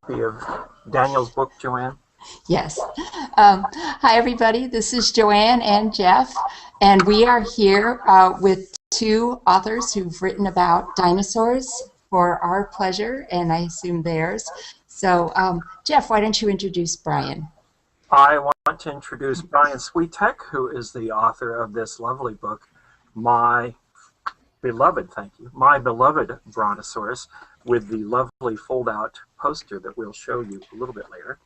Of Daniel's book, Joanne? Yes. Hi, everybody. This is Joanne and Jeff, and we are here with two authors who've written about dinosaurs for our pleasure, and I assume theirs. So, Jeff, why don't you introduce Brian? I want to introduce Brian Switek, who is the author of this lovely book, My Beloved Brontosaurus, with the lovely fold-out poster that we'll show you a little bit later.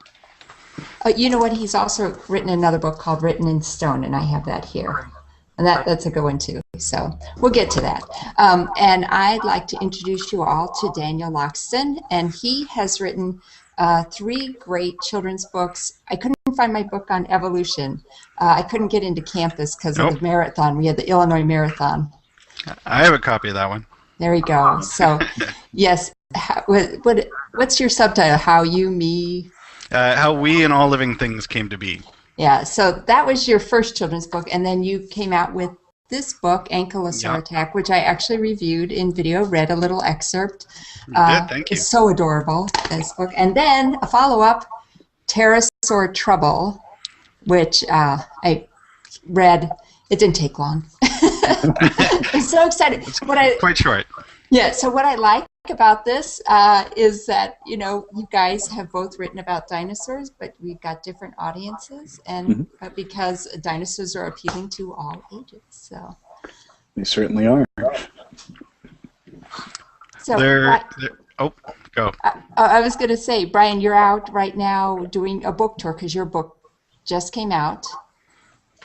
You know what? He's also written another book called Written in Stone, and I have that here. And that's a good one, too. So we'll get to that. And I'd like to introduce you all to Daniel Loxton, and he has written three great children's books. I couldn't find my book on evolution. I couldn't get into campus because of the marathon. We had the Illinois Marathon. I have a copy of that one. There we go. So, yes. What's your subtitle? How you, me? How we and all living things came to be. Yeah. So that was your first children's book, and then you came out with this book, Ankylosaur Attack, which I actually reviewed in video. Read a little excerpt. Thank you. It's so adorable, this book. And then a follow-up, Pterosaur Trouble, which I read. It didn't take long. I'm so excited. It's quite short. Yeah, so what I like about this is that, you guys have both written about dinosaurs, but we've got different audiences, and because dinosaurs are appealing to all ages. So they certainly are. So go. I was going to say, Brian, you're out right now doing a book tour because your book just came out,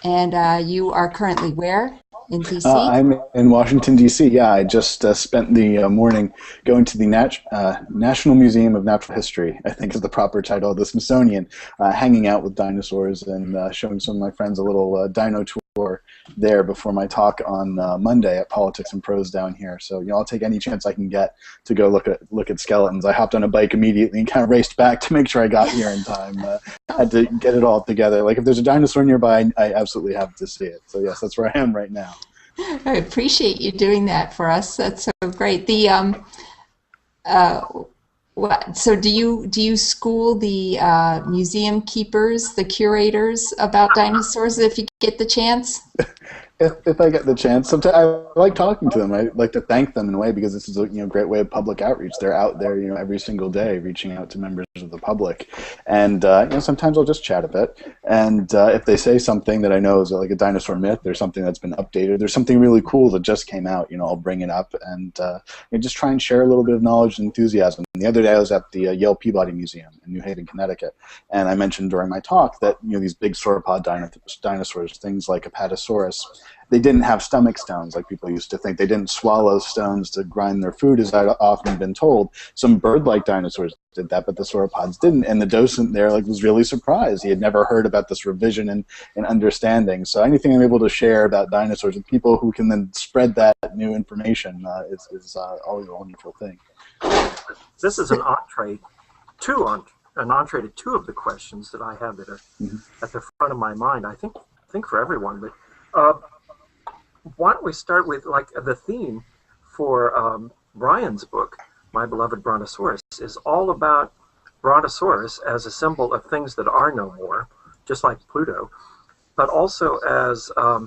and you are currently where? In D.C.? I'm in Washington, D.C. Yeah, I just spent the morning going to the National Museum of Natural History, I think is the proper title of the Smithsonian, hanging out with dinosaurs and showing some of my friends a little dino tour there before my talk on Monday at Politics and Prose down here. So I'll take any chance I can get to go look at skeletons. I hopped on a bike immediately and kind of raced back to make sure I got here in time. Had to get it all together. Like if there's a dinosaur nearby, I absolutely have to see it. So yes, that's where I am right now. I appreciate you doing that for us. That's so great. So do you school the museum keepers, the curators about dinosaurs if you get the chance? If I get the chance, sometimes I like talking to them. I like to thank them in a way because this is a great way of public outreach. They're out there every single day reaching out to members of the public, and sometimes I'll just chat a bit. And if they say something that I know is like a dinosaur myth or something that's been updated, there's something really cool that just came out. I'll bring it up and just try and share a little bit of knowledge and enthusiasm. And the other day I was at the Yale Peabody Museum in New Haven, Connecticut, and I mentioned during my talk that these big sauropod dinosaurs, things like Apatosaurus, they didn't have stomach stones like people used to think. They didn't swallow stones to grind their food, as I'd often been told. Some bird-like dinosaurs did that, but the sauropods didn't. And the docent there was really surprised. He had never heard about this revision and understanding. So anything I'm able to share about dinosaurs with people who can then spread that new information is always a wonderful thing. This is an entree to two of the questions that I have that are at the front of my mind. I think for everyone, but. Why don't we start with the theme for Brian's book, My Beloved Brontosaurus, is all about Brontosaurus as a symbol of things that are no more, just like Pluto, but also as a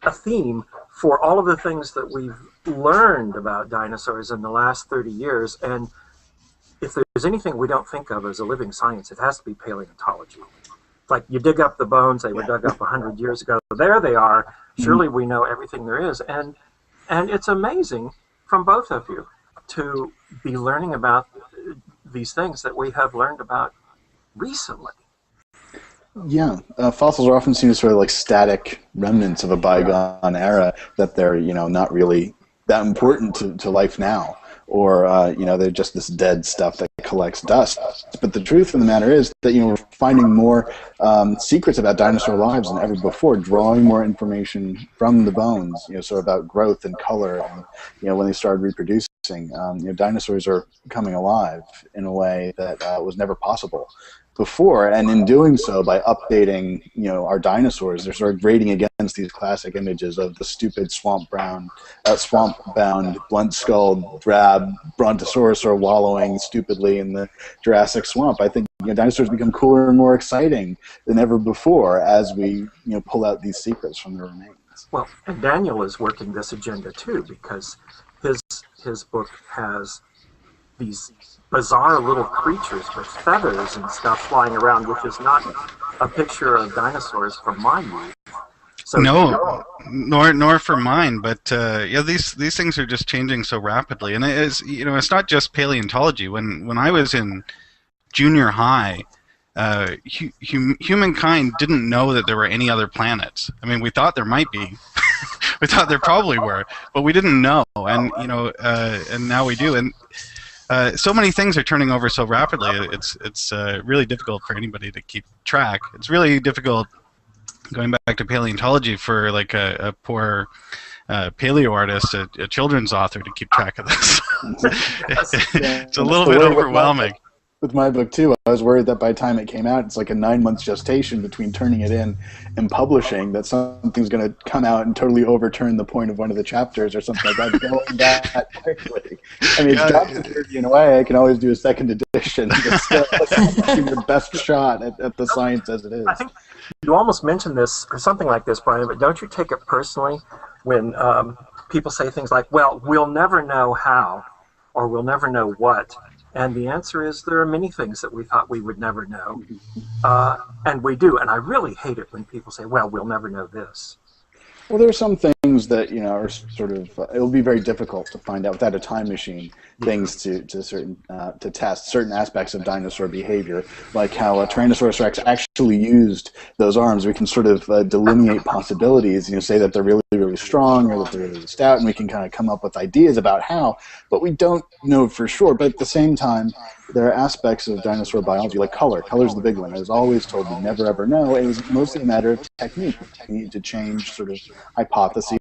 theme for all of the things that we've learned about dinosaurs in the last 30 years. And if there's anything we don't think of as a living science, it has to be paleontology. Like you dig up the bones, they were dug up 100 years ago. There they are. Surely we know everything there is. And it's amazing from both of you to be learning about these things that we have learned about recently. Yeah, fossils are often seen as sort of like static remnants of a bygone era, that they're not really that important to life now. Or they're just this dead stuff that collects dust. But the truth of the matter is that we're finding more secrets about dinosaur lives than ever before, drawing more information from the bones, sort of about growth and color, and when they started reproducing. relaxing. Dinosaurs are coming alive in a way that was never possible before, and in doing so, by updating our dinosaurs, they're sort of grading against these classic images of the stupid swamp-bound, blunt-skulled, drab brontosaurus or wallowing stupidly in the Jurassic swamp. I think dinosaurs become cooler and more exciting than ever before as we pull out these secrets from the remains. Well, and Daniel is working this agenda too, because his book has these bizarre little creatures with feathers and stuff flying around, which is not a picture of dinosaurs from my youth. So, no, nor for mine. But these things are just changing so rapidly, and it's not just paleontology. When I was in junior high, humankind didn't know that there were any other planets. I mean, we thought there might be. We thought there probably were, but we didn't know, and and now we do. And so many things are turning over so rapidly. It's really difficult for anybody to keep track. It's really difficult, going back to paleontology, for like a poor paleo artist, a children's author, to keep track of this. It's a little bit overwhelming. With my book too, I was worried that by the time it came out, it's like a 9-month gestation between turning it in and publishing, that something's going to come out and totally overturn the point of one of the chapters or something like that. Going that quickly. I mean, it's job security in a way. I can always do a second edition. But still, give your best shot at the science as it is. I think you almost mentioned this or something like this, Brian, but don't you take it personally when people say things like, well, we'll never know how, or we'll never know what? And the answer is there are many things that we thought we would never know, and we do. And I really hate it when people say, well, we'll never know this. Well, there are some things that are sort of it'll be very difficult to find out without a time machine. Things to test certain aspects of dinosaur behavior, like how Tyrannosaurus Rex actually used those arms. We can sort of delineate possibilities. Say that they're really, really strong or that they're really stout, and we can kind of come up with ideas about how, but we don't know for sure. But at the same time, there are aspects of dinosaur biology, like color. Color's the big one. I was always told you never ever know. It was mostly a matter of technique. You need to change sort of hypotheses,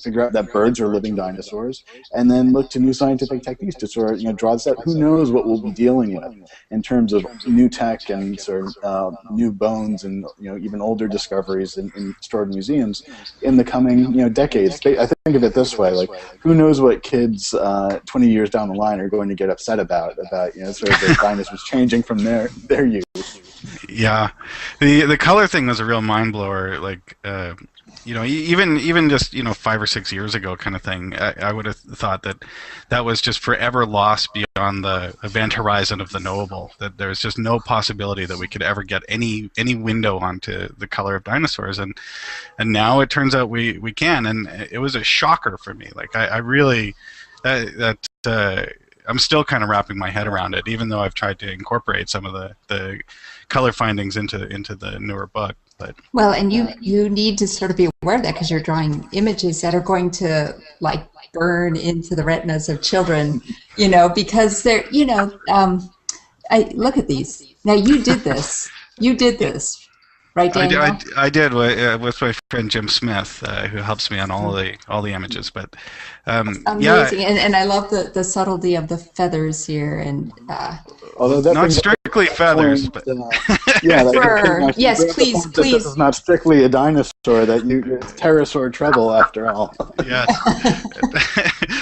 figure out that birds are living dinosaurs, and then look to new scientific techniques to sort of draw this out. Who knows what we'll be dealing with in terms of new tech and sort of new bones and even older discoveries in stored museums in the coming decades. I think of it this way: like, who knows what kids 20 years down the line are going to get upset about sort of the dinosaurs changing from their youth. Yeah, the color thing was a real mind blower. Like, even just 5 or 6 years ago, kind of thing. I would have thought that was just forever lost beyond the event horizon of the knowable. That there's just no possibility that we could ever get any window onto the color of dinosaurs, and now it turns out we can, and it was a shocker for me. Like, I really I'm still kind of wrapping my head around it, even though I've tried to incorporate some of the color findings into the newer book. But well, and you need to sort of be aware of that, because you're drawing images that are going to like burn into the retinas of children, because they're I look at these. Now you did this. Right, Daniel? I did with my friend Jim Smith, who helps me on all the images. But amazing, yeah, and I love the subtlety of the feathers here, and although that not strictly feathers, but yes, please. This is not strictly a dinosaur. It's Pterosaur Trouble after all. Yes.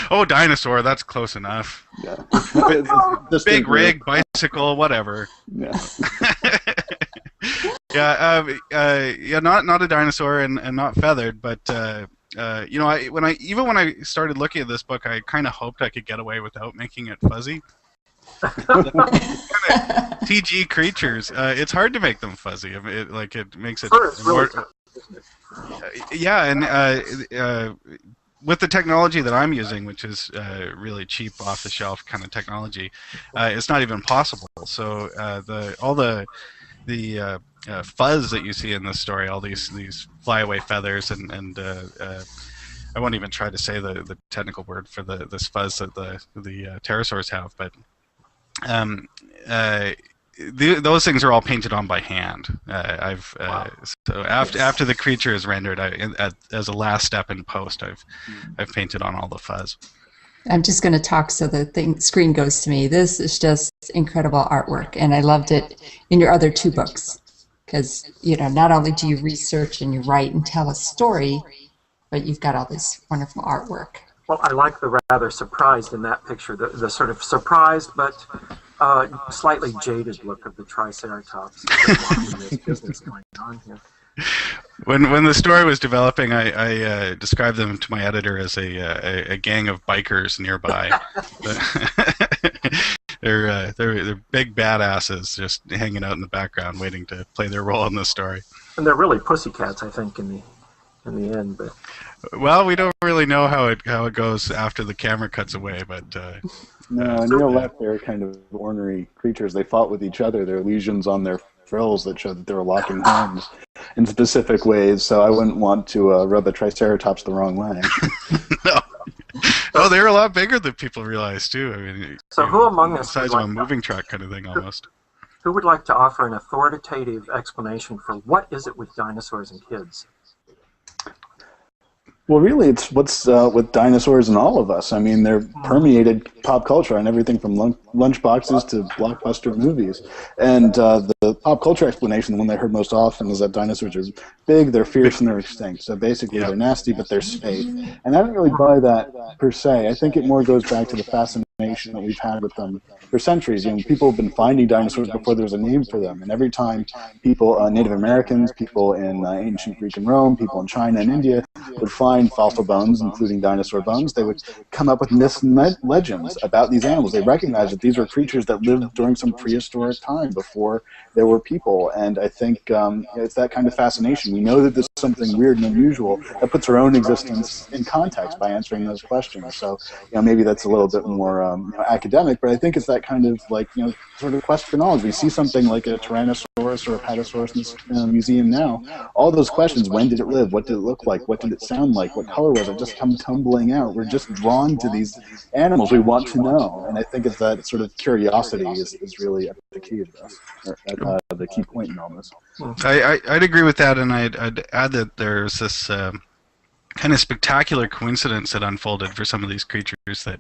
Oh, dinosaur. That's close enough. Yeah. Big rig, bicycle, whatever. Yeah. Yeah, not a dinosaur and not feathered, but when I started looking at this book, I kind of hoped I could get away without making it fuzzy. TG creatures, it's hard to make them fuzzy. I mean, it makes it more. Yeah, and with the technology that I'm using, which is really cheap, off-the-shelf kind of technology, it's not even possible. So all the fuzz that you see in this story, all these flyaway feathers, and I won't even try to say the technical word for this fuzz that the pterosaurs have, but those things are all painted on by hand. So after the creature is rendered, as a last step in post, I've painted on all the fuzz. I'm just going to talk so the screen goes to me. This is just incredible artwork, and I loved it in your other two books because, you know, not only do you research and you write and tell a story, but you've got all this wonderful artwork. Well, I like the rather surprised in that picture, the sort of surprised but slightly jaded look of the Triceratops. There's business going on here. When the story was developing, I described them to my editor as a gang of bikers nearby. They're big badasses just hanging out in the background, waiting to play their role in the story. And they're really pussycats, I think, in the end. But well, we don't really know how it goes after the camera cuts away, but no, in real life they're kind of ornery creatures. They fought with each other. There are lesions on their frills that show that they were locking horns in specific ways. So I wouldn't want to rub a Triceratops the wrong way. No. Oh, they're a lot bigger than people realize too. I mean, so who among us, the size of a moving truck kind of thing almost. Who would like to offer an authoritative explanation for what is it with dinosaurs and kids? Well, really, it's what's with dinosaurs and all of us. I mean, they're permeated pop culture and everything from lunchboxes to blockbuster movies. And the pop culture explanation, the one I heard most often, is that dinosaurs are big, they're fierce, and they're extinct. So basically, they're nasty, but they're safe. And I don't really buy that per se. I think it more goes back to the fascination that we've had with them for centuries. You know, people have been finding dinosaurs before there was a name for them. And every time people, Native Americans, people in ancient Greek and Rome, people in China and India would find fossil bones, including dinosaur bones, they would come up with myths and legends about these animals. They recognized that these were creatures that lived during some prehistoric time before there were people. And I think it's that kind of fascination. We know that there's something weird and unusual that puts our own existence in context by answering those questions. So, you know, maybe that's a little bit more academic, but I think it's that kind of like, you know, sort of quest for knowledge. We see something like a Tyrannosaurus or a Pterosaurus in this museum now. All those questions: when did it live? What did it look like? What did it sound like? What color was it? Just come tumbling out. We're just drawn to these animals. We want to know, and I think it's that sort of curiosity is really the key to this, or the key point in all this. I'd agree with that, and I'd add that there's this kind of spectacular coincidence that unfolded for some of these creatures, that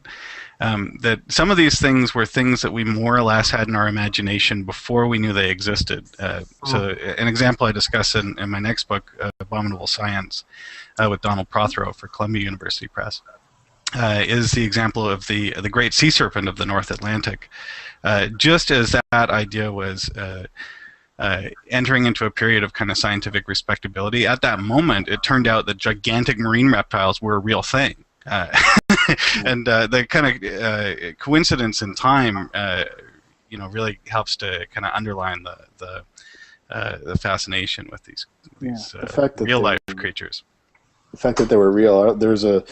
that some of these things were things that we more or less had in our imagination before we knew they existed. So an example I discuss in my next book, Abominable Science, with Donald Prothero for Columbia University Press, is the example of the great sea serpent of the North Atlantic. Just as that idea was entering into a period of kind of scientific respectability, at that moment it turned out that gigantic marine reptiles were a real thing. And the kind of coincidence in time, you know, really helps to kind of underline the fascination with these real life creatures. The fact that they were real. There's a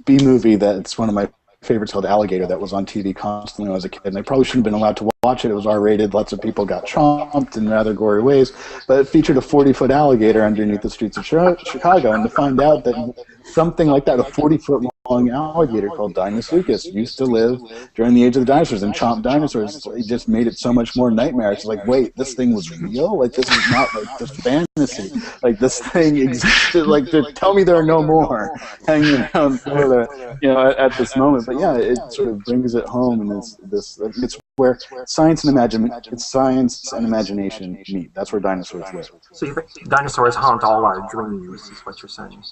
B movie that's one of my favorites called Alligator that was on TV constantly when I was a kid, and I probably shouldn't have been allowed to watch it. It was R-rated. Lots of people got chomped in rather gory ways, but it featured a 40-foot alligator underneath the streets of Chicago, and to find out that something like that, a 40-foot long alligator called Dinosuchus, used to live during the age of the dinosaurs and chomp dinosaurs, it just made it so much more nightmarish. It's like, wait, this thing was real? Like, this is not like just fantasy. Like, this thing existed. Like, tell me there are no more hanging around Florida, you know, at this moment. But yeah, it sort of brings it home, and it's where science and imagination meet. That's where dinosaurs live. So you think dinosaurs haunt all our dreams, is what you're saying?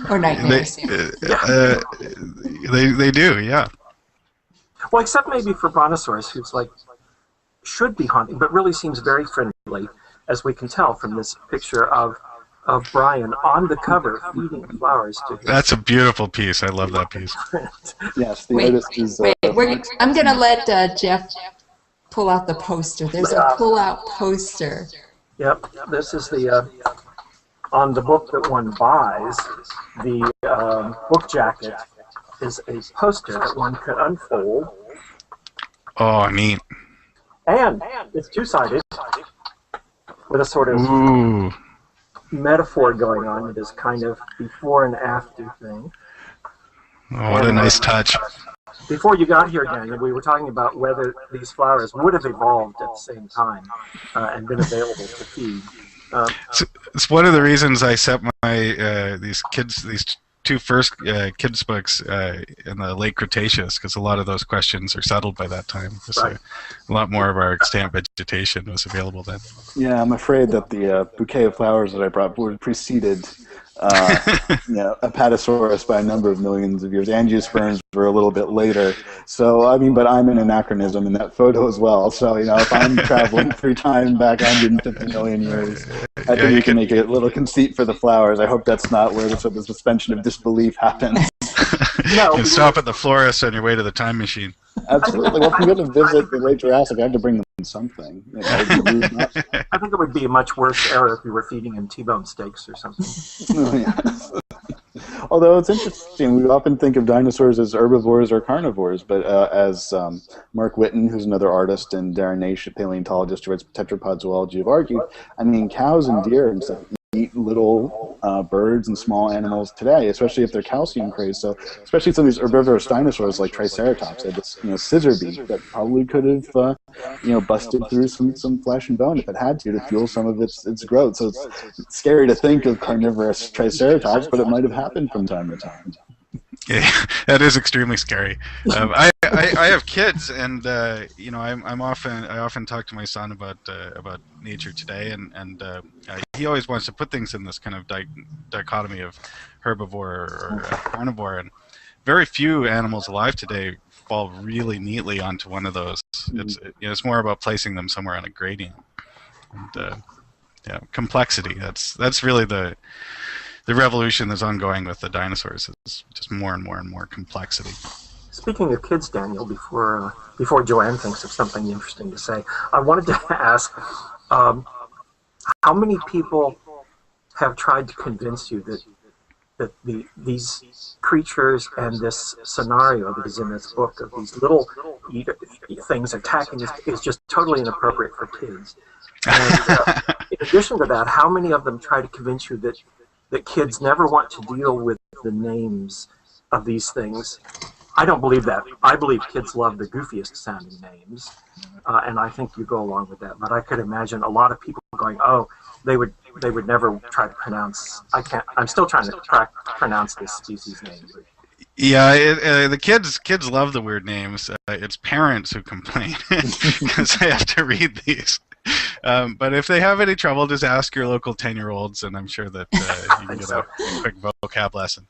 Or nightmares. They do, yeah. Well, except maybe for Brontosaurus, who's like, should be haunting, but really seems very friendly, as we can tell from this picture of Brian on the cover feeding flowers to him. That's a beautiful piece. I love that piece. Yes, the artist is... I'm going to let Jeff pull out the poster. There's a pull-out poster. Yep, this is the... on the book that one buys, the book jacket is a poster that one could unfold. Oh, neat. And it's two-sided, with a sort of metaphor going on. It is kind of before and after thing. Oh, what a nice touch. Before you got here, Daniel, we were talking about whether these flowers would have evolved at the same time and been available to feed. It's one of the reasons I set my these two first kids books in the late Cretaceous, because a lot of those questions are settled by that time. So Right. a lot more of our extant vegetation was available then. Yeah, I'm afraid that the bouquet of flowers that I brought would preceded Apatosaurus by a number of millions of years. Angiosperms were a little bit later. So, I mean, but I'm an anachronism in that photo as well. So, if I'm traveling through time back 150 million years, I think you can make a little conceit for the flowers. I hope that's not where the suspension of disbelief happens. No, You can stop at the florist on your way to the time machine. Absolutely. Well, if I'm going to visit the late Jurassic, I have to bring them something. I think it would be a much worse error if you were feeding him T-bone steaks or something. Oh, yes. Although it's interesting, we often think of dinosaurs as herbivores or carnivores, but as Mark Whitten, who's another artist, and Darren Naish, a paleontologist who writes Tetrapod Zoology, have argued, I mean, cows and deer and stuff eat little birds and small animals today, especially if they're calcium crazed. So, especially some of these herbivorous dinosaurs like Triceratops, they had this scissor beak that probably could have busted through some flesh and bone if it had to fuel some of its growth. So it's scary to think of carnivorous Triceratops, but it might have happened from time to time. Yeah, that is extremely scary. I have kids, and I often talk to my son about nature today, and he always wants to put things in this kind of dichotomy of herbivore or carnivore, and very few animals alive today fall really neatly onto one of those. It's more about placing them somewhere on a gradient, and complexity. That's really the revolution that's ongoing with the dinosaurs, is just more and more and more complexity. Speaking of kids, Daniel, before Joanne thinks of something interesting to say, I wanted to ask, how many people have tried to convince you that these creatures and this scenario that is in this book of these little things attacking is just totally inappropriate for kids? And in addition to that, how many of them try to convince you that kids never want to deal with the names of these things? I don't believe that. I believe kids love the goofiest sounding names, and I think you go along with that. But I could imagine a lot of people going, "Oh, they would never try to pronounce." I'm still trying to pronounce this species name. Yeah, the kids love the weird names. It's parents who complain because they have to read these. But if they have any trouble, just ask your local 10-year-olds, and I'm sure that you can get a quick vocab lesson.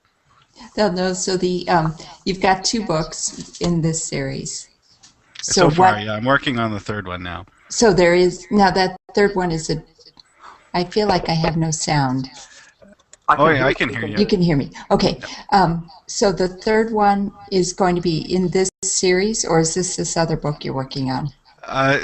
They'll know. So you've got 2 books in this series. So far, yeah, I'm working on the 3rd one now. So there is now that 3rd one is I feel like I have no sound. I can hear you. You can hear me. Okay. So the 3rd one is going to be in this series, or is this other book you're working on?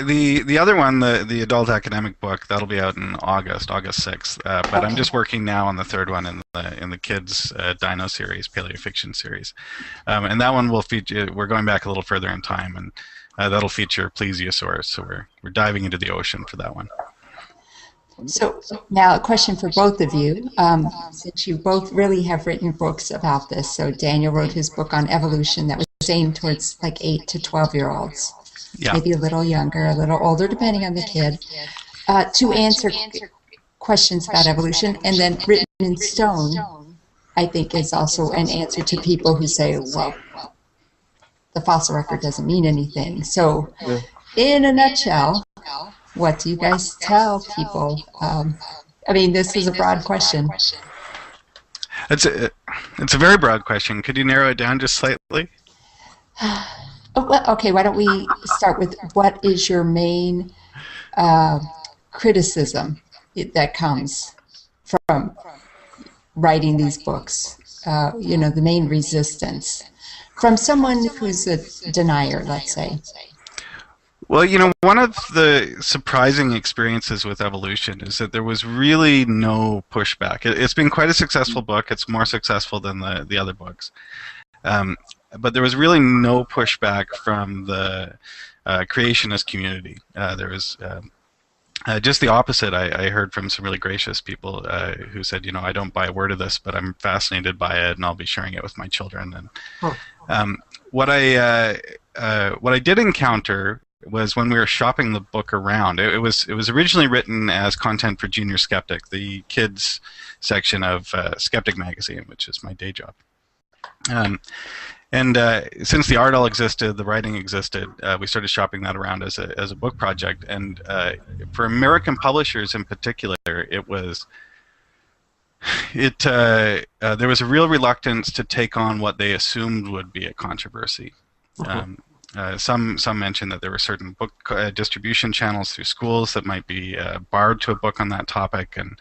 The other one, the adult academic book, that'll be out in August 6th. But okay. I'm just working now on the 3rd one in the kids Dino series, paleofiction series, and that one will feature. We're going back a little further in time, and that'll feature Plesiosaurus. So we're diving into the ocean for that one. So now a question for both of you, since you both really have written books about this. So Daniel wrote his book on evolution that was aimed towards like 8 to 12-year-olds. Yeah. Maybe a little younger, a little older, depending on the kid, to answer questions about evolution. And then Written in Stone, I think, is also an answer to people who say, well, the fossil record doesn't mean anything. So in a nutshell, what do you guys tell people? I mean, this is a broad question. It's a very broad question. Could you narrow it down just slightly? Okay, why don't we start with what is your main criticism that comes from writing these books? The main resistance from someone who's a denier, let's say. Well, one of the surprising experiences with evolution is that there was really no pushback. It's been quite a successful book. It's more successful than the other books. But there was really no pushback from the creationist community. There was just the opposite. I heard from some really gracious people who said, I don't buy a word of this, but I'm fascinated by it, and I'll be sharing it with my children. And what I did encounter was when we were shopping the book around. It was originally written as content for Junior Skeptic, the kids section of Skeptic magazine, which is my day job. Um, and since the art all existed, the writing existed, we started shopping that around as a book project. And for American publishers in particular, there was a real reluctance to take on what they assumed would be a controversy. Some mentioned that there were certain book distribution channels through schools that might be barred to a book on that topic, and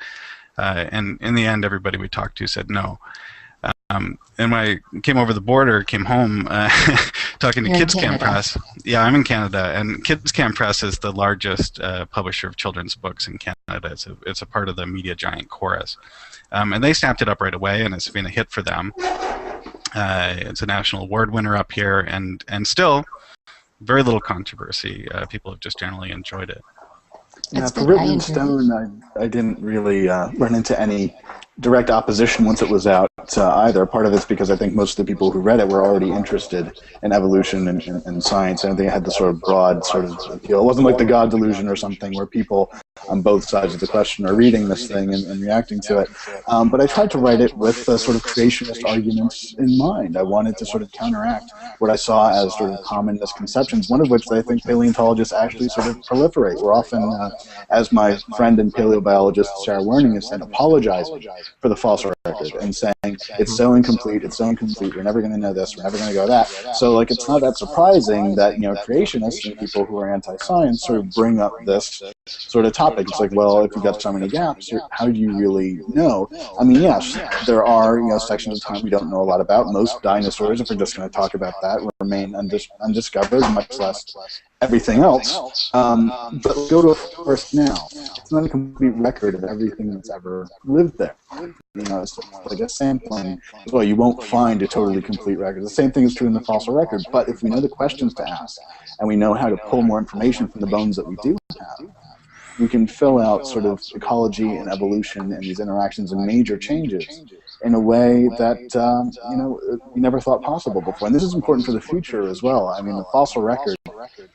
in the end, everybody we talked to said no. And when I came over the border, came home, talking to You're in Kids Camp Canada. Press. Yeah, I'm in Canada, and Kids Camp Press is the largest publisher of children's books in Canada. It's a part of the media giant Chorus, and they snapped it up right away, and it's been a hit for them. It's a national award winner up here, and still very little controversy. People have just generally enjoyed it. Yeah, It's for good. Written I in enjoyed Stone, I didn't really run into any direct opposition once it was out either. Part of it's because I think most of the people who read it were already interested in evolution and science. I don't think it had the sort of broad sort of appeal. It wasn't like the God Delusion or something where people on both sides of the question are reading this thing and reacting to it. But I tried to write it with sort of creationist arguments in mind. I wanted to sort of counteract what I saw as sort of common misconceptions, one of which I think paleontologists actually sort of proliferate. We're often, as my friend and paleobiologist Sarah Werning has said, apologizing for the fossil record and saying it's so incomplete, we're never going to know this, we're never going to go that. So like it's not that surprising that creationists and people who are anti-science sort of bring up this sort of topic. It's like, well, if you've got so many gaps, how do you really know? I mean, yes, there are sections of time we don't know a lot about. Most dinosaurs, if we're just going to talk about that, remain undiscovered, much less everything else. But go to a forest now. It's not a complete record of everything that's ever lived there. It's like a sampling as well. You won't find a totally complete record. The same thing is true in the fossil record. But if we know the questions to ask, and we know how to pull more information from the bones that we do have, we can fill out sort of ecology and evolution and these interactions and major changes in a way that we never thought possible before. And this is important for the future as well. I mean, the fossil record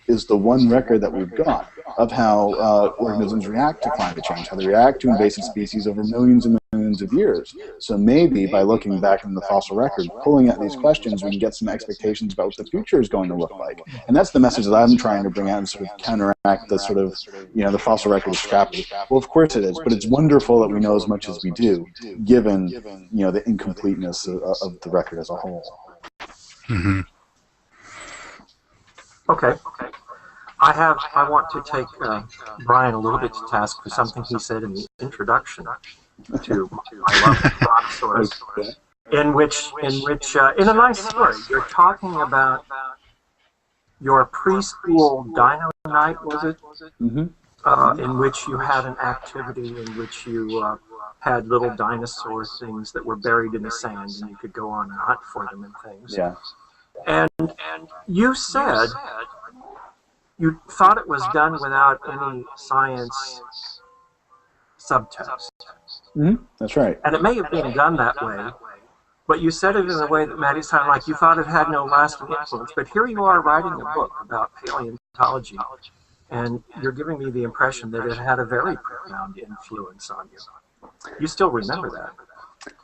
is the one record that we've got of how organisms react to climate change, how they react to invasive species over millions and millions of years. So maybe by looking back in the fossil record, pulling at these questions, we can get some expectations about what the future is going to look like. And that's the message that I'm trying to bring out and sort of counteract the sort of, the fossil record is scrappy. Well, of course it is, but it's wonderful that we know as much as we do, given, the incompleteness of the record as a whole. Mm-hmm. Okay. I want to take Brian a little bit to task for something he said in the introduction to Beloved Brontosaurus, in which in a nice story, you're talking about your preschool dino night, was it? Mm-hmm. In which you had an activity in which you had little dinosaur things that were buried in the sand, and you could go on and hunt for them and things. Yeah. And you said you thought it was done without any science subtext. Mm-hmm. That's right. And it may have been done that way, but you said it in a way that made it sound like you thought it had no lasting influence. But here you are writing a book about paleontology, and you're giving me the impression that it had a very profound influence on you. You still remember that?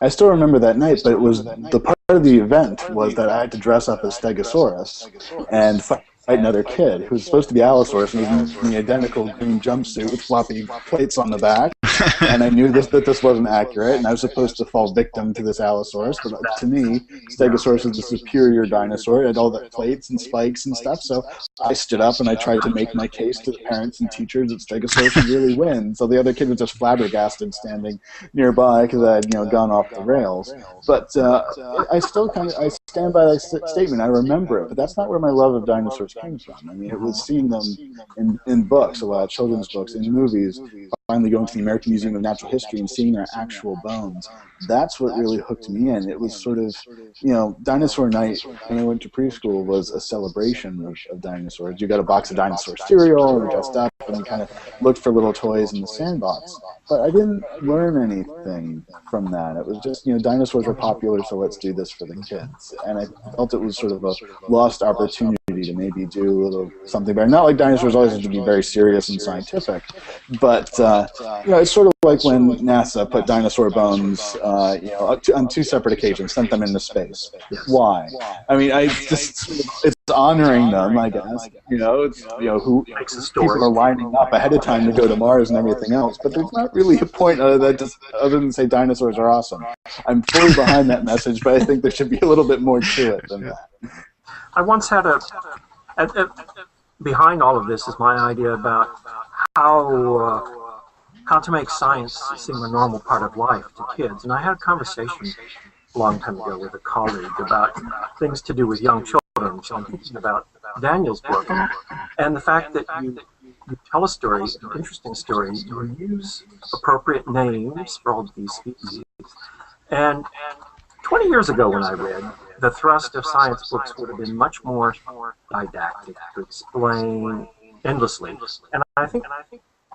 I still remember that night, but it was the part of the event was that I had to dress up as Stegosaurus and fight another kid who was supposed to be Allosaurus and was in the identical green jumpsuit with floppy plates on the back. And I knew that this wasn't accurate, and I was supposed to fall victim to this Allosaurus. But to me, Stegosaurus is the superior dinosaur. It had all the plates and spikes and stuff. So I stood up and I tried to make my case to the parents and teachers that Stegosaurus would really win. So the other kid was just flabbergasted standing nearby because I had gone off the rails. But I still I stand by that statement. I remember it, but that's not where my love of dinosaurs came from. I mean, it was seeing them in books, a lot of children's books, in movies. Finally going to the American Museum of Natural History and seeing their actual bones. That's what really hooked me in. It was sort of, Dinosaur Night when I went to preschool was a celebration of dinosaurs. You got a box of dinosaur cereal and dressed up, and kind of looked for little toys in the sandbox. But I didn't learn anything from that. It was just, dinosaurs are popular, so let's do this for the kids. And I felt it was sort of a lost opportunity to maybe do a little something better. Not like dinosaurs always have to be very serious and scientific, but it's sort of like when NASA put dinosaur bones, on 2 separate occasions, sent them into space. Why? I mean, it's honoring them, I guess. Who people are lining up ahead of time to go to Mars and everything else. But there's not really a point other than say dinosaurs are awesome. I'm fully behind that message, but I think there should be a little bit more to it than that. I once had behind all of this is my idea about how to make science seem a normal part of life to kids. And I had a conversation a long time ago with a colleague about things to do with young children. So I'm thinking about Daniel's book and the fact that you tell a story, an interesting story, you use appropriate names for all of these species. And 20 years ago when I read, the thrust of science books would have been much more didactic, to explain endlessly. And I think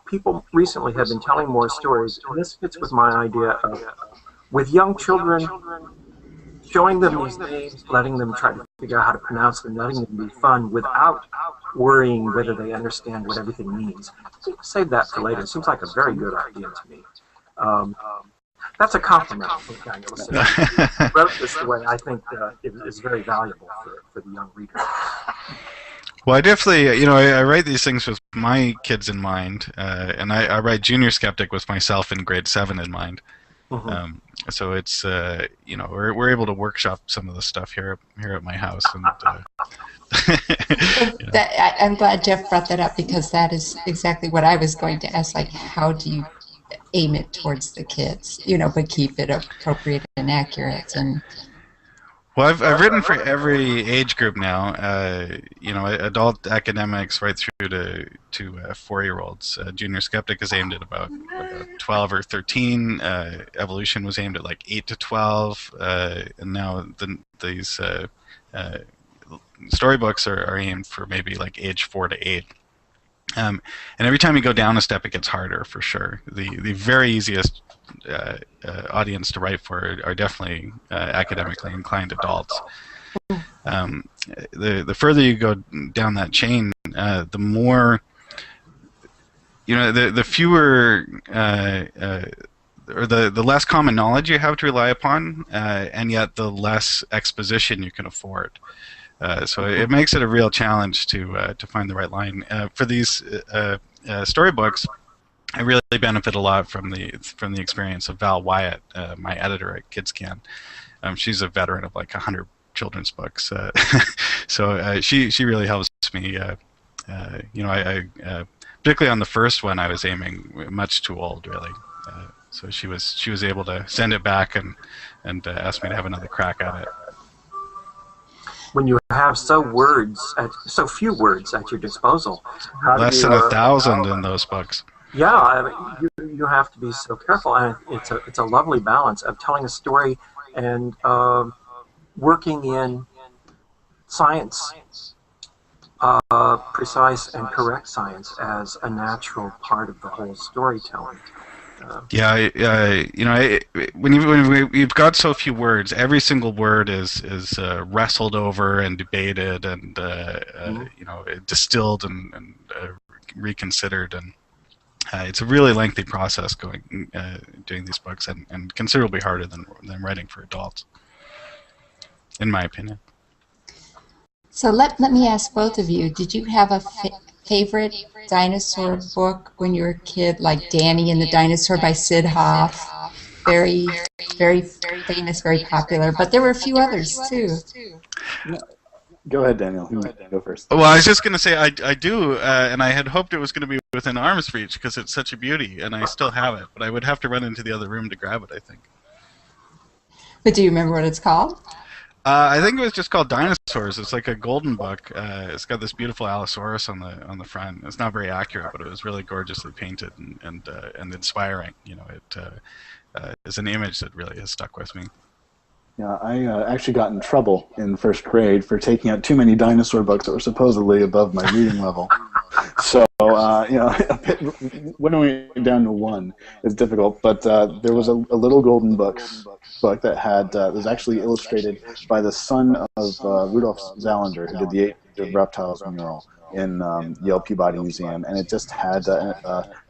people recently have been telling more stories, and this fits with my idea of, with young children, showing them these names, letting them try to figure out how to pronounce them, letting them be fun without worrying whether they understand what everything means. Save that for later. It seems like a very good idea to me. That's a compliment from Daniel. Wrote this the way I think it is very valuable for the young reader. Well, I definitely, I write these things with my kids in mind, and I write Junior Skeptic with myself in grade 7 in mind. Mm-hmm. So it's, we're able to workshop some of the stuff here at my house. And, I'm glad Jeff brought that up, because that is exactly what I was going to ask. Like, how do you aim it towards the kids, but keep it appropriate and accurate? And well, I've written for every age group now. Adult academics right through to 4-year-olds. Junior Skeptic is aimed at about 12 or 13. Evolution was aimed at like 8 to 12, and now these storybooks are aimed for maybe like age 4 to 8. And every time you go down a step, it gets harder for sure. The very easiest audience to write for are definitely academically inclined adults. The further you go down that chain, the more, the fewer or the less common knowledge you have to rely upon, and yet the less exposition you can afford. So it makes it a real challenge to find the right line. For these storybooks, I really benefit a lot from the experience of Val Wyatt, my editor at KidsCan. She's a veteran of like 100 children's books, so she really helps me. Particularly on the first one, I was aiming much too old, really. So she was able to send it back and ask me to have another crack at it. When you have so few words at your disposal, less than 1,000 in those books. Yeah, I mean, you have to be so careful, and it's a lovely balance of telling a story and working in science, precise and correct science as a natural part of the whole storytelling. When you've got so few words, every single word is wrestled over and debated and distilled and reconsidered, and it's a really lengthy process doing these books, and considerably harder than writing for adults, in my opinion. So let me ask both of you: did you have a favorite dinosaur book when you were a kid, like Danny and the Dinosaur by Sid Hoff? Very, very famous, very popular. But there were a few others too. Go ahead, Daniel. Go first. Well, I was just going to say I do, and I had hoped it was going to be within arm's reach because it's such a beauty, and I still have it. But I would have to run into the other room to grab it, I think. But do you remember what it's called? I think it was just called Dinosaurs. It's like a golden book. It's got this beautiful Allosaurus on the front. It's not very accurate, but it was really gorgeously painted and inspiring. It is an image that really has stuck with me. Yeah, I actually got in trouble in first grade for taking out too many dinosaur books that were supposedly above my reading level. So, whittling it down to one is difficult, but there was a little golden book that had was actually illustrated by the son of Rudolf Zallinger, who did the Age of Reptiles mural in Yale Peabody Museum, and it just had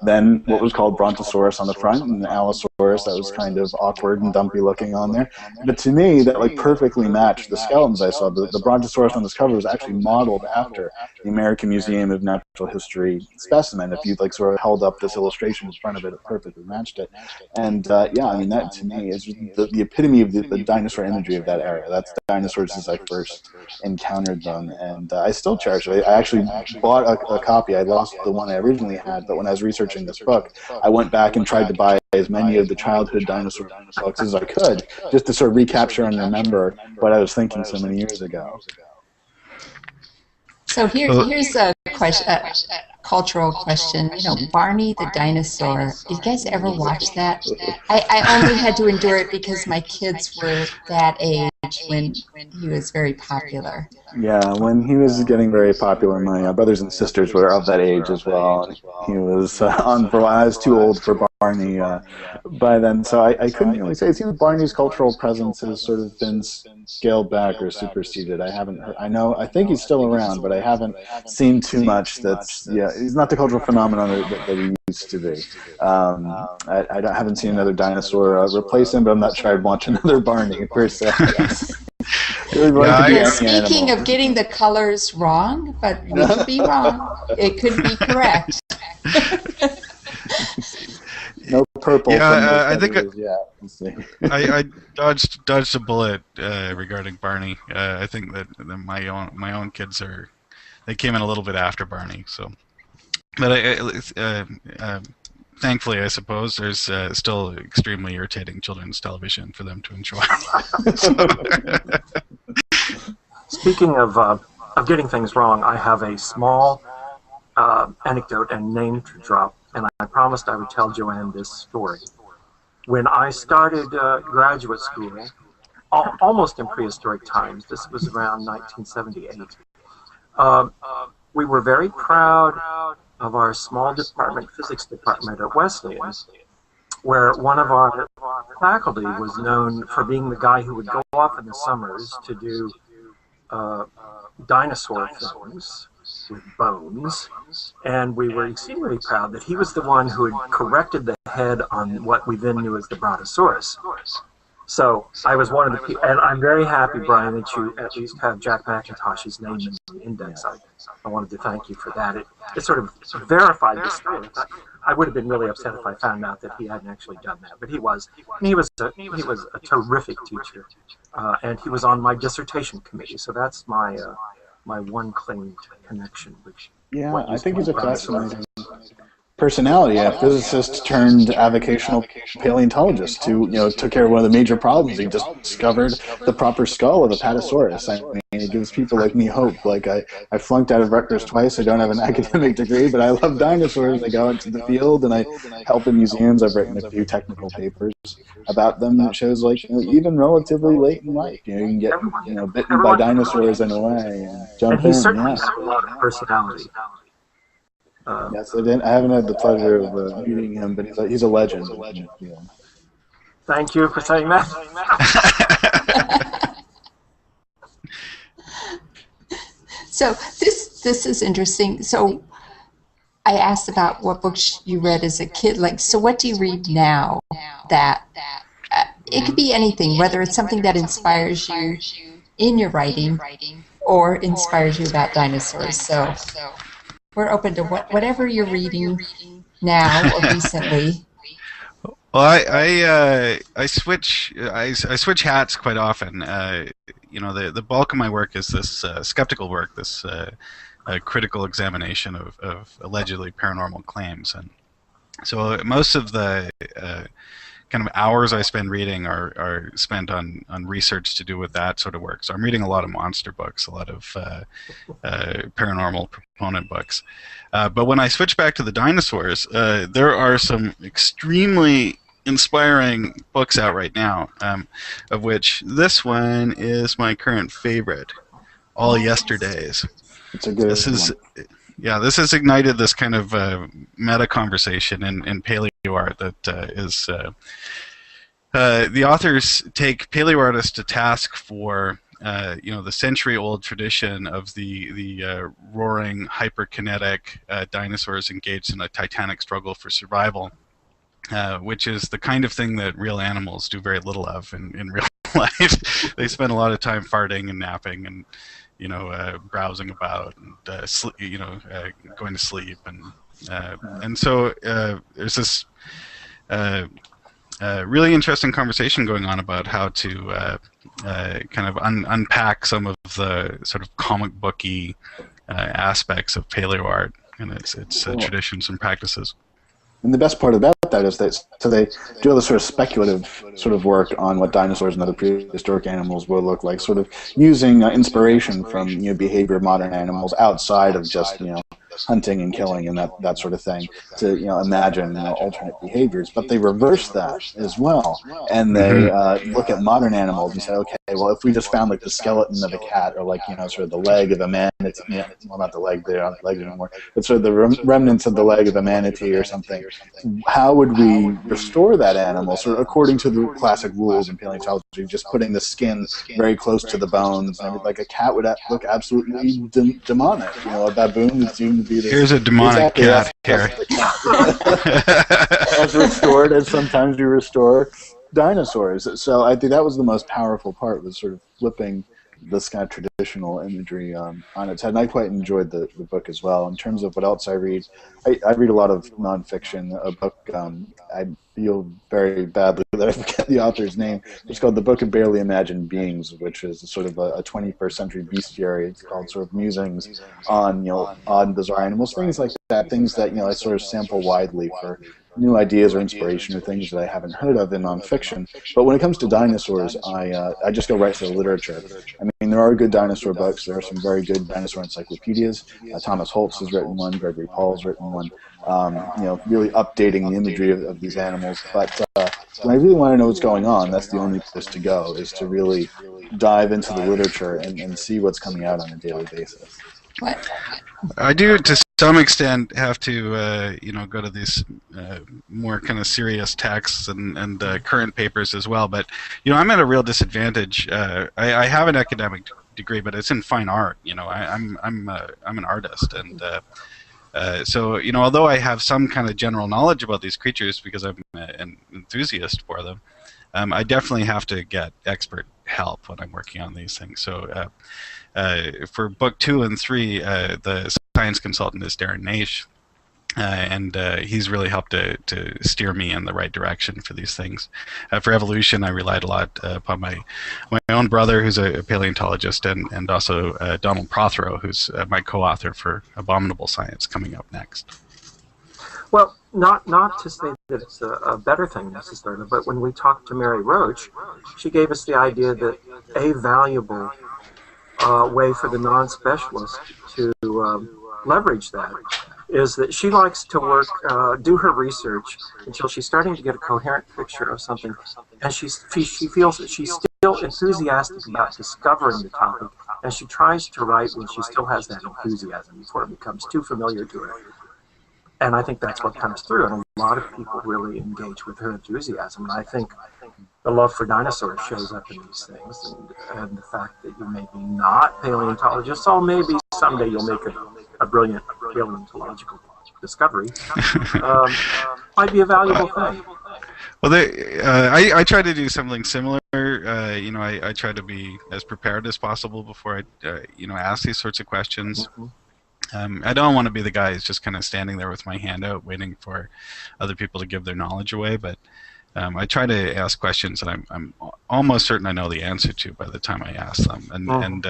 then what was called Brontosaurus on the front and Allosaurus that was kind of awkward and dumpy looking on there. But to me, that like perfectly matched the skeletons I saw. The Brontosaurus on this cover was actually modeled after the American Museum of Natural History specimen. If you like sort of held up this illustration in front of it, it perfectly matched it. And yeah, I mean that to me is the epitome of the dinosaur imagery of that era. That's dinosaurs as I first encountered them, and I still cherish it. I actually bought a copy. I lost the one I originally had, but when I was researching this book, I went back and tried to buy as many of the childhood dinosaur books as I could, just to sort of recapture and remember what I was thinking so many years ago. So here's a question, cultural question. You know, Barney the dinosaur. Did you guys ever watch that? I only had to endure it because my kids were that age when he was very popular. Yeah, when he was getting very popular, my brothers and sisters were of that age as well. He was on for a while. I was too old for Barney by then, so I couldn't really say. It seems Barney's cultural presence has sort of been scaled back or superseded. I haven't heard, I think he's still around, but I haven't seen too much. He's not the cultural phenomenon that he used to be. I haven't seen another dinosaur replace him, but I'm not sure I'd watch another Barney per se. Speaking of getting the colors wrong, but we could be wrong. It could be correct. No purple. Yeah, I think I dodged a bullet regarding Barney. I think that my own kids they came in a little bit after Barney. So, but thankfully, I suppose there's still extremely irritating children's television for them to enjoy. Speaking of getting things wrong, I have a small anecdote and name to drop, and I promised I would tell Joanne this story. When I started graduate school, almost in prehistoric times, this was around 1978, we were very proud of our small department, physics department at Wesleyan, where one of our faculty was known for being the guy who would go off in the summers to do dinosaur films with bones, and we were exceedingly proud that he was the one who had corrected the head on what we then knew as the Brontosaurus. So I was one of the people, and I'm very happy, Brian, that you at least have Jack McIntosh's name in the index. I wanted to thank you for that. It sort of verified the story. I would have been really upset if I found out that he hadn't actually done that, but he was. And he was a terrific teacher, and he was on my dissertation committee. So that's my my one claim to connection. Yeah, I think he's a fascinating personality, a physicist turned avocational paleontologist who took care of one of the major problems. He just discovered the proper skull of a Pterosaurus. I mean, it gives people like me hope. Like I flunked out of Rutgers twice. I don't have an academic degree, but I love dinosaurs. I go into the field and I help in museums. I've written a few technical papers about them. It shows like even relatively late in life, you can get bitten by dinosaurs in a way and jump and he in. certainly has a lot of personality. Yes, I haven't had the pleasure of meeting him, but he's a legend. Yeah. Thank you for saying that. So this is interesting. So I asked about what books you read as a kid. So what do you read now? That it could be anything, whether it's something that inspires you in your writing or inspires you about dinosaurs. So we're open to whatever you're reading now or recently. Well, I switch hats quite often. The bulk of my work is this skeptical work, this critical examination of allegedly paranormal claims, and so most of the kind of hours I spend reading are spent on research to do with that sort of work. So I'm reading a lot of monster books, a lot of paranormal proponent books. But when I switch back to the dinosaurs, there are some extremely inspiring books out right now, of which this one is my current favorite, All Yesterdays. It's a good Yeah, this has ignited this kind of meta conversation in paleo art that is. The authors take paleoartists to task for the century-old tradition of the roaring, hyperkinetic dinosaurs engaged in a titanic struggle for survival, which is the kind of thing that real animals do very little of in real life. They spend a lot of time farting and napping and browsing about and going to sleep and so there's this. Really interesting conversation going on about how to kind of unpack some of the sort of comic booky aspects of paleo art and its traditions and practices. And the best part about that is that they do all this sort of speculative sort of work on what dinosaurs and other prehistoric animals will look like, sort of using inspiration from behavior of modern animals outside of just hunting and killing and that sort of thing to imagine alternate behaviors. But they reverse that as well, and they look at modern animals and say, okay, well, if we just found like the skeleton of a cat or like sort of the leg of a manatee, well, not the leg, they don't have legs anymore, but sort of the remnants of the leg of a manatee or something, how would we restore that animal? So according to the classic rules in paleontology, just putting the skin very close to the bones, and like a cat would look absolutely demonic. A baboon would seem to be this. Here's a demonic cat here. As restored as sometimes we restore dinosaurs. So I think that was the most powerful part, was sort of flipping this kind of traditional imagery on its head. And I quite enjoyed the book as well. In terms of what else I read, I read a lot of nonfiction. A book I feel very badly that I forget the author's name. It's called The Book of Barely Imagined Beings, which is sort of a 21st century bestiary. It's called sort of musings on on bizarre animals, things like that, things that I sort of sample widely for new ideas or inspiration or things that I haven't heard of in nonfiction. But when it comes to dinosaurs, I just go right to the literature. I mean, there are good dinosaur books. There are some very good dinosaur encyclopedias. Thomas Holtz has written one. Gregory Paul's written one. Really updating the imagery of these animals. But when I really want to know what's going on, that's the only place to go, is to really dive into the literature and see what's coming out on a daily basis. I do, to some extent, have to go to these more kind of serious texts and current papers as well. But I'm at a real disadvantage. I have an academic degree, but it's in fine art. I'm an artist, and so although I have some kind of general knowledge about these creatures because I'm an enthusiast for them, I definitely have to get expert help when I'm working on these things. So for book 2 and 3, the science consultant is Darren Naish, and he's really helped to steer me in the right direction for these things. For evolution, I relied a lot upon my own brother, who's a paleontologist, and also Donald Prothero, who's my co-author for Abominable Science, coming up next. Well, not to say that it's a better thing necessarily, but when we talked to Mary Roach, she gave us the idea that a valuable way for the non-specialist to leverage that is that she likes to work, do her research until she's starting to get a coherent picture of something, and she feels that she's still enthusiastic about discovering the topic, and she tries to write when she still has that enthusiasm before it becomes too familiar to her. And I think that's what comes through, and a lot of people really engage with her enthusiasm. And I think the love for dinosaurs shows up in these things, and the fact that you may be not paleontologists, so maybe someday you'll make a brilliant paleontological discovery, might be a valuable thing. Well, I try to do something similar. I try to be as prepared as possible before I, ask these sorts of questions. Mm-hmm. I don't want to be the guy who's just kind of standing there with my hand out waiting for other people to give their knowledge away, but I try to ask questions that I'm almost certain I know the answer to by the time I ask them. And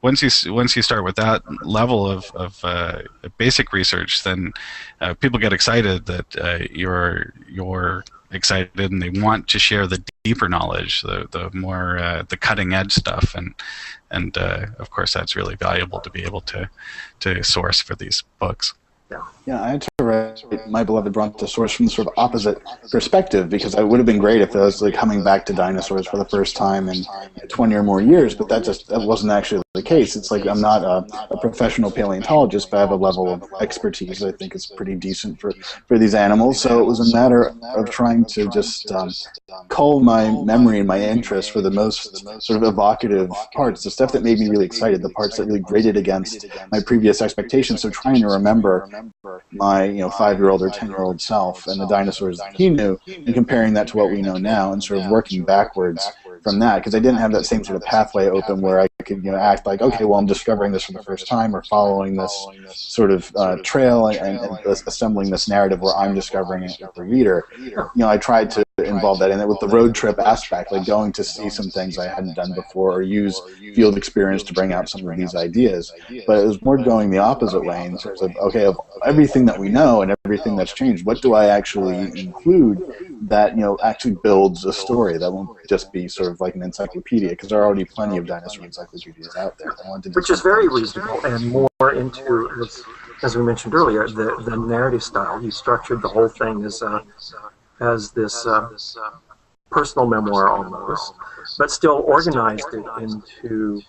once you start with that level of basic research, then people get excited that you're excited and they want to share the deeper knowledge, the more the cutting edge stuff, and of course that's really valuable to be able to source for these books. Yeah, I had to write My Beloved Brontosaurus from the sort of opposite perspective, because it would have been great if I was like coming back to dinosaurs for the first time in 20 or more years, but that wasn't actually the case. It's like I'm not a professional paleontologist, but I have a level of expertise that I think is pretty decent for these animals. So it was a matter of trying to just cull my memory and my interest for the most sort of evocative parts, the stuff that made me really excited, the parts that really grated against my previous expectations. So trying to remember my 5-year-old or 10-year-old self and the dinosaurs that he knew, and comparing that to what we know now, and sort of working backwards from that, because I didn't have that same sort of pathway open where I could act like, okay, well, I'm discovering this for the first time, or following this sort of trail and assembling this narrative where I'm discovering it with the reader. I tried to involve that in it with the road trip aspect, like going to see some things I hadn't done before, or use field experience to bring out some of these ideas. But it was more going the opposite way in terms of, okay, of everything that we know and everything that's changed, what do I actually include that actually builds a story that won't just be sort of like an encyclopedia, because there are already plenty of dinosaur encyclopedias out there. Which is very reasonable, and more into, as we mentioned earlier, the narrative style. You structured the whole thing as this personal memoir almost, but still organized it into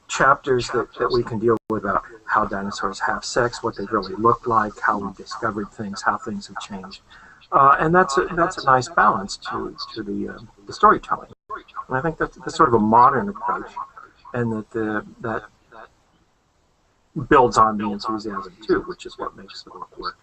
chapters that we can deal with about how dinosaurs have sex, what they really look like, how we discovered things, how things have changed. And that's a nice balance to the storytelling. And I think that's sort of a modern approach, and that builds on the enthusiasm too, which is what makes the book work.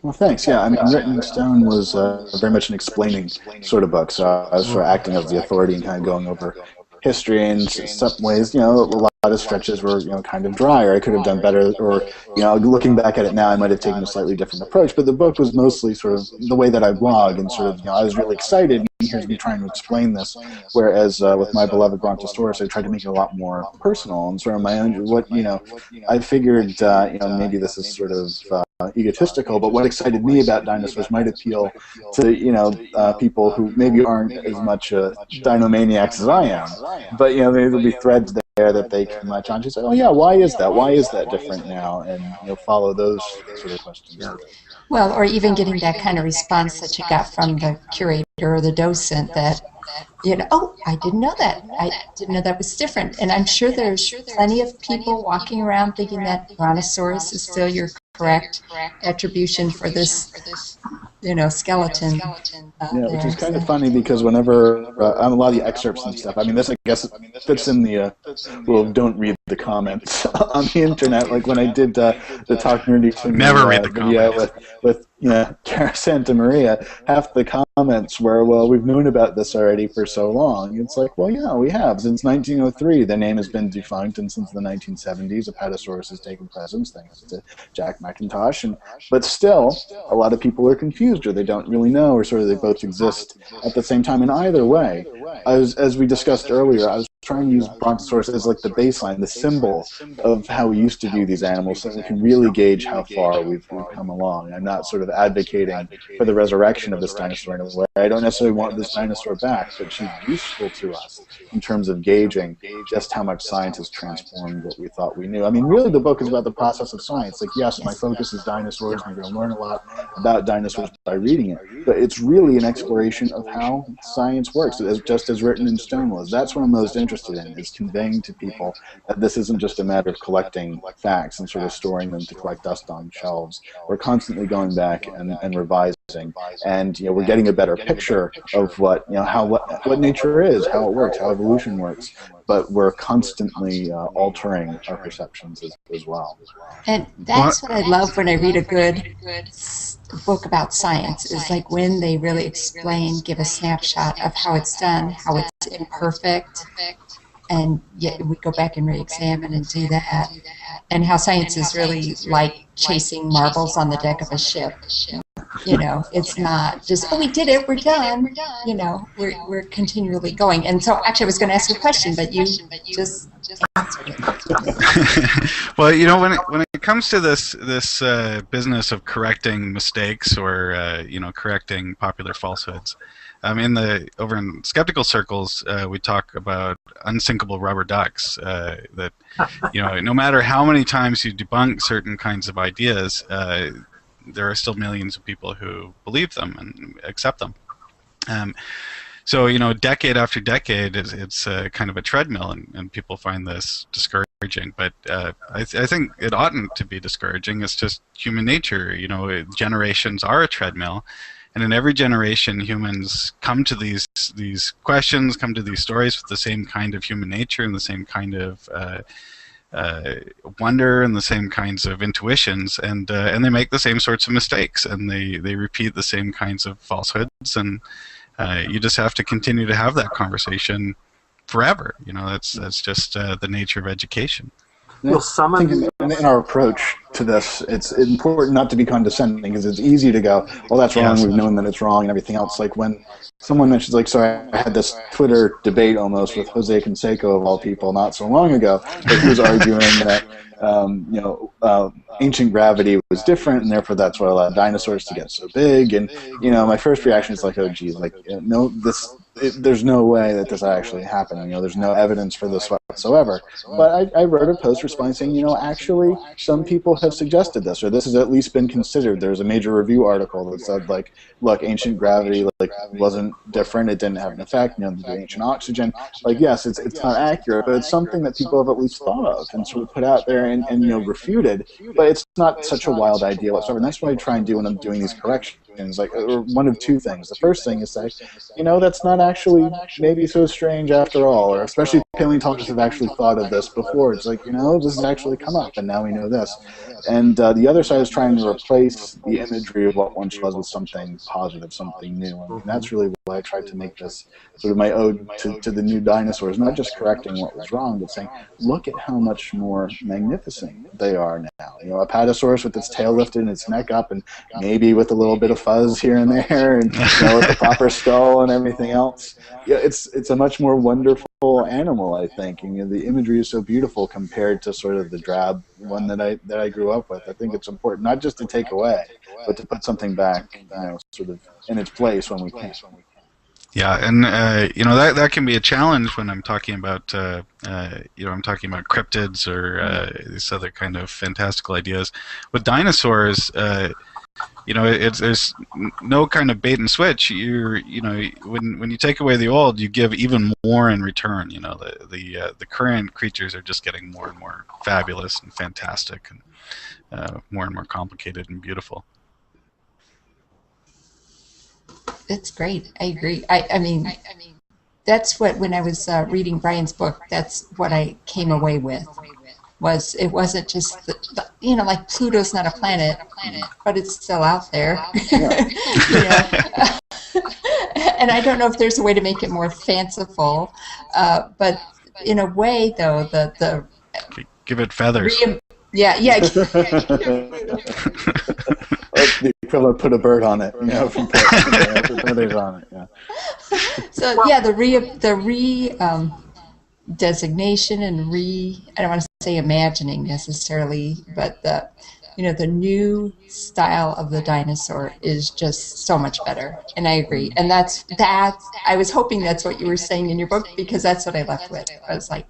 Well, thanks. Yeah, I mean, Written in Stone was very much an explaining sort of book, so I was sort of acting as the authority and kind of going over history, and in some ways, a lot of stretches were, kind of dry, or I could have done better, or, looking back at it now, I might have taken a slightly different approach, but the book was mostly sort of the way that I blog, and sort of, I was really excited, and here's me trying to explain this, whereas with My Beloved Brontosaurus, I tried to make it a lot more personal, and sort of my own, I figured, maybe this is sort of egotistical, but what excited me about dinosaurs might appeal to people who maybe aren't as much dinomaniacs as I am, but maybe there'll be threads there that they can latch on to, say, oh yeah, why is that different now, and follow those sort of questions. Yeah. Well, or even getting that kind of response that you got from the curator or the docent that, oh, I didn't know that. I didn't know that was different. And I'm sure there's plenty of people walking around thinking that Brontosaurus is still your correct attribution for this, skeleton. Yeah, which is kind of funny, because whenever on a lot of the excerpts and stuff, I mean, this, I guess, fits in the, don't read the comments on the internet. Like when I did the Talk Nerdy to Me Never read the video comments. with Cara Santa Maria, half the comments were, well, we've known about this already for so long. It's like, well, yeah, we have. Since 1903, the name has been defunct, and since the 1970s, Apatosaurus has taken precedence, thanks to Jack McIntosh. But still, a lot of people are confused, or they don't really know, or sort of they both exist at the same time. And either way, as we discussed earlier, I was trying to use Brontosaurus as like the baseline, the symbol of how we used to view these animals, so we can really gauge how far we've come along. I'm not sort of advocating for the resurrection of this dinosaur in a way. I don't necessarily want this dinosaur back, but she's useful to us in terms of gauging just how much science has transformed what we thought we knew. I mean, really, the book is about the process of science. Like, yes, my focus is dinosaurs, and you're going to learn a lot about dinosaurs by reading it, but it's really an exploration of how science works, just as Written in Stone was. That's what I'm most interested in, is conveying to people that this isn't just a matter of collecting facts and sort of storing them to collect dust on shelves. We're constantly going back and revising, and we're getting a better picture of what nature is, how it works, how evolution works. But we're constantly altering our perceptions as well. And that's what I love when I read a good book about science, is like when they really explain, give a snapshot of how it's done, how it's imperfect, and yet we go back and re-examine and do that, and how science is really like chasing marbles on the deck of a ship. It's not just, oh, we did it, we're done. We're continually going. And so actually I was going to ask you a question, but you just answered it. Well, when it comes to this business of correcting mistakes, or correcting popular falsehoods, over in skeptical circles, we talk about unsinkable rubber ducks. That no matter how many times you debunk certain kinds of ideas, there are still millions of people who believe them and accept them. So decade after decade, it's kind of a treadmill, and people find this discouraging. But I think it oughtn't to be discouraging. It's just human nature. Generations are a treadmill, and in every generation, humans come to these questions, come to these stories with the same kind of human nature and the same kind of wonder and the same kinds of intuitions, and they make the same sorts of mistakes, and they repeat the same kinds of falsehoods, and you just have to continue to have that conversation forever. That's just the nature of education. Well, I think in our approach to this, it's important not to be condescending, because it's easy to go, well, that's wrong, we've known that it's wrong, and everything else. Like when someone mentions, like, sorry, I had this Twitter debate almost with Jose Canseco, of all people, not so long ago, but he was arguing that ancient gravity was different, and therefore that's what allowed dinosaurs to get so big. And my first reaction is like, oh geez, like no, there's no way that this actually happened. There's no evidence for this whatsoever. But I wrote a post responding saying, actually, some people have suggested this, or this has at least been considered. There's a major review article that said, like, look, ancient gravity wasn't different. It didn't have an effect. The ancient oxygen. Like, yes, it's not accurate, but it's something that people have at least thought of and sort of put out there and refuted. But it's not such a wild idea whatsoever. And that's what I try and do when I'm doing these corrections. Like, or one of two things. The first thing is say, that's not actually maybe so strange after all, or especially paleontologists have actually thought of this before. It's like, this has actually come up, and now we know this. And the other side is trying to replace the imagery of what once was with something positive, something new. And that's really why I tried to make this sort of my ode to the new dinosaurs, not just correcting what was wrong, but saying, look at how much more magnificent they are now. A Pterosaurus with its tail lifted and its neck up, and maybe with a little bit of fuzz here and there, and with the proper skull and everything else. It's a much more wonderful animal, I think. And the imagery is so beautiful compared to sort of the drab one that I grew up with. I think it's important not just to take away, but to put something back, sort of in its place when we can. Yeah, and that can be a challenge when I'm talking about cryptids or these other kind of fantastical ideas. With dinosaurs, there's no kind of bait and switch. When you take away the old, you give even more in return. The current creatures are just getting more and more fabulous and fantastic, and more and more complicated and beautiful. That's great. I agree. I mean, that's what, when I was reading Brian's book, that's what I came away with. It wasn't just like Pluto's not a planet, but it's still out there. And I don't know if there's a way to make it more fanciful, but in a way, though, the give it feathers. Yeah. The equivalent, put a bird on it, from put feathers on it. Yeah. So the designation and I don't want to say imagining necessarily, but the new style of the dinosaur is just so much better, and I agree. And that's I was hoping that's what you were saying in your book, because that's what I left with. I was like,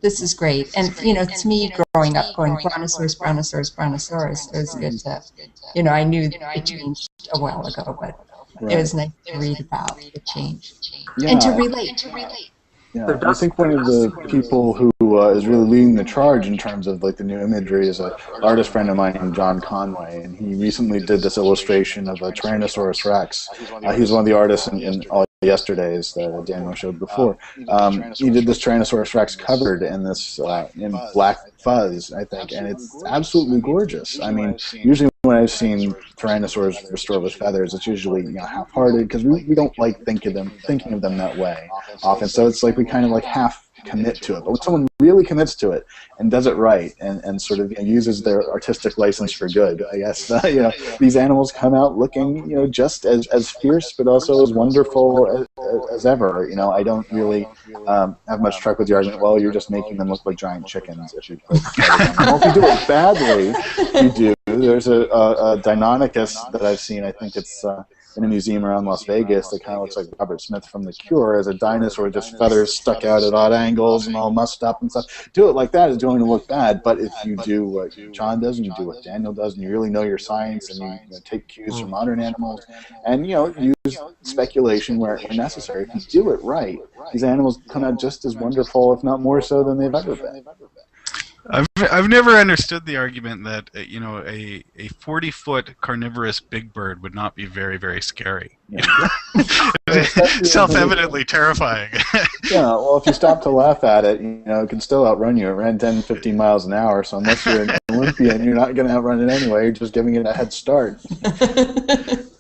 this is great. And to me, growing up going Brontosaurus, it was good to, I knew it changed a while ago, but it was nice to read about the change and to relate. Yeah, I think one of the people who is really leading the charge in terms of the new imagery is an artist friend of mine named John Conway, and he recently did this illustration of a Tyrannosaurus Rex. He was one of the artists in all Yesterdays that Daniel showed before. He did this Tyrannosaurus Rex covered in this in black fuzz, I think, and it's absolutely gorgeous. I mean, usually when I've seen Tyrannosaurs restored with feathers, it's usually half-hearted, because we don't like thinking of them that way often. So it's like we kind of half commit to it. But when someone really commits to it and does it right and sort of uses their artistic license for good, I guess these animals come out looking just as fierce, but also as wonderful as ever. I don't really have much truck with the argument, well, you're just making them look like giant chickens if you put well, if you do it badly, you do. There's a Deinonychus that I've seen. I think it's in a museum around Las Vegas that kind of looks like Robert Smith from The Cure as a dinosaur with just feathers stuck out at odd angles and all mussed up and stuff. Do it like that is going to look bad, but if you do what John does and you do what Daniel does and you really know your science and you take cues from modern animals and use speculation where necessary, if you do it right, these animals come out just as wonderful, if not more so, than they've ever been. I've never understood the argument that a 40-foot carnivorous big bird would not be very, very scary. Yeah. Self-evidently terrifying. Yeah, well, if you stop to laugh at it, it can still outrun you. It ran 10, 15 miles an hour, so unless you're an Olympian, you're not going to outrun it anyway. You're just giving it a head start.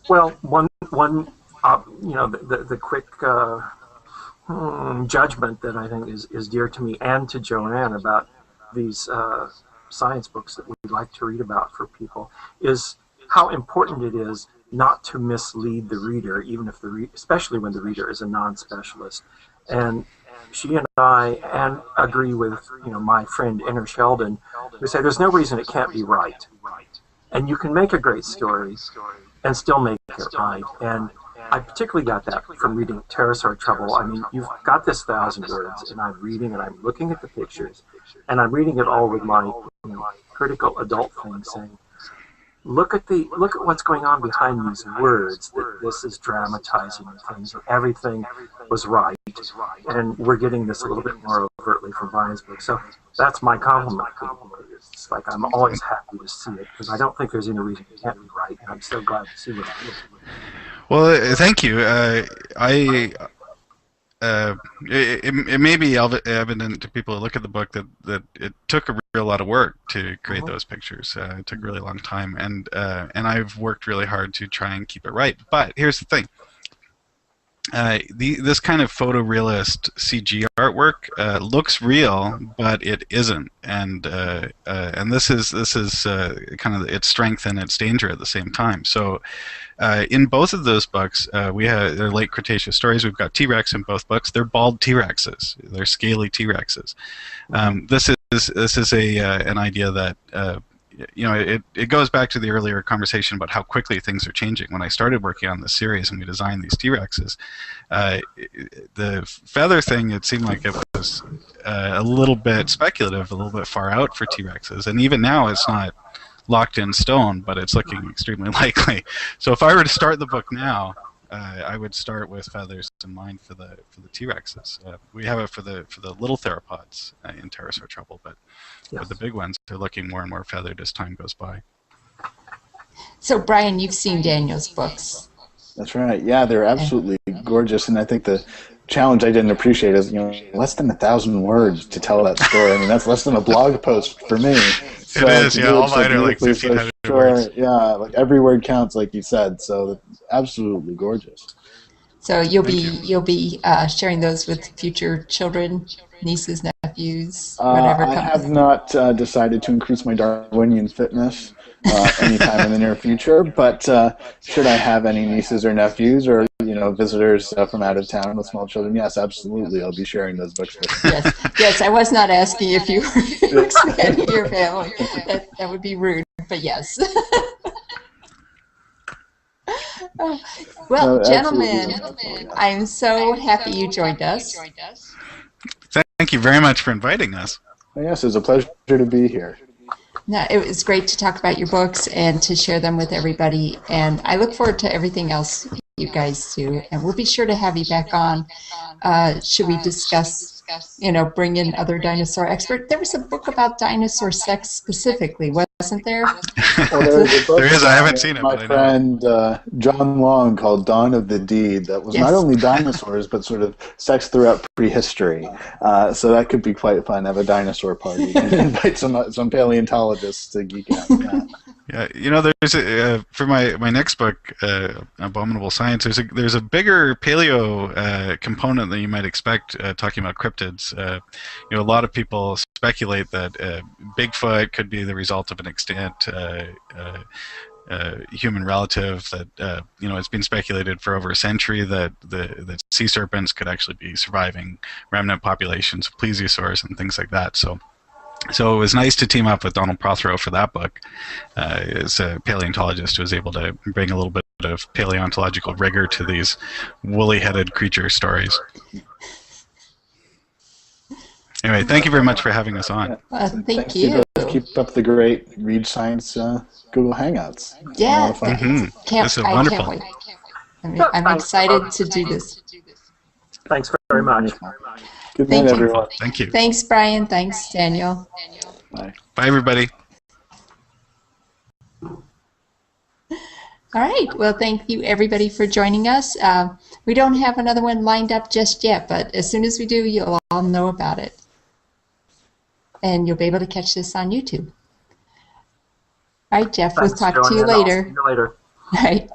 Well, one the quick judgment that I think is dear to me and to Joanne about these science books that we like to read about for people is how important it is not to mislead the reader, even if especially when the reader is a non-specialist. And she and I agree with my friend Inner Sheldon, who say there's no reason it can't be right, and you can make a great story and still make it right. And I particularly got that from reading Pterosaur Trouble. I mean, you've got this 1,000 words, and I'm reading, and I'm looking at the pictures, and I'm reading it all with my critical adult thing, saying, look at what's going on behind these words. That this is dramatizing things. Everything was right, and we're getting this a little bit more overtly from Brian's book. So that's my compliment. It's like I'm always happy to see it because I don't think there's any reason it can't be right, and I'm so glad to see what it is. Well, thank you. It may be evident to people who look at the book that it took a real lot of work to create those pictures. It took a really long time, and I've worked really hard to try and keep it right. But here's the thing. This kind of photorealist CG artwork looks real, but it isn't, and this is kind of its strength and its danger at the same time. So, in both of those books, they're late Cretaceous stories. We've got T-Rex in both books. They're bald T-Rexes. They're scaly T-Rexes. This is an idea that. It goes back to the earlier conversation about how quickly things are changing. When I started working on this series and we designed these T-Rexes, the feather thing, it seemed like it was a little bit speculative, a little bit far out for T-Rexes, and even now it's not locked in stone, but it's looking extremely likely. So if I were to start the book now, I would start with feathers in mind for the T-Rexes. We have it for the little theropods in Pterosaur Trouble, but for the big ones, they're looking more and more feathered as time goes by. So, Brian, you've seen Daniel's books. That's right. Yeah, they're absolutely gorgeous, and I think the challenge I didn't appreciate is less than 1,000 words to tell that story. I mean, that's less than a blog post for me. So it is, yeah. All mine are like 1,500 words. Yeah, like every word counts, like you said. So absolutely gorgeous. So you'll be sharing those with future children, nieces, nephews, whatever. I have not decided to increase my Darwinian fitness anytime in the near future. But should I have any nieces or nephews or visitors from out of town with small children, yes, absolutely, I'll be sharing those books with them. Yes. I was not asking if you were expanding your family. That would be rude, but yes. Well, gentlemen, I'm so happy you joined us. Thank you very much for inviting us. Yes, it was a pleasure to be here. No, it was great to talk about your books and to share them with everybody. And I look forward to everything else you guys do. And we'll be sure to have you back on. Should we discuss, bring in other dinosaur experts? There was a book about dinosaur sex specifically, wasn't there? Well, there is. I haven't seen it. My friend John Long called Dawn of the Deed. That was not only dinosaurs, but sort of sex throughout prehistory. So that could be quite fun. Have a dinosaur party and invite some paleontologists to geek out. Yeah, there's for my next book, Abominable Science. There's a bigger paleo component than you might expect. Talking about cryptids, a lot of people speculate that Bigfoot could be the result of an extant human relative. That it's been speculated for over a century that sea serpents could actually be surviving remnant populations of plesiosaurs and things like that. So. So it was nice to team up with Donald Prothero for that book. As a paleontologist who was able to bring a little bit of paleontological rigor to these woolly-headed creature stories. Anyway, thank you very much for having us on. Thank you. Keep up the great Read Science Google Hangouts. It's been a lot of fun. This is wonderful. I can't wait. I'm excited to do this. Thanks very much. Good night, everyone. Thank you. Thanks, Brian. Thanks, Daniel. Bye. Bye, everybody. All right. Well, thank you, everybody, for joining us. We don't have another one lined up just yet, but as soon as we do, you'll all know about it. And you'll be able to catch this on YouTube. All right, Jeff, we'll talk to you later. See you later. All right.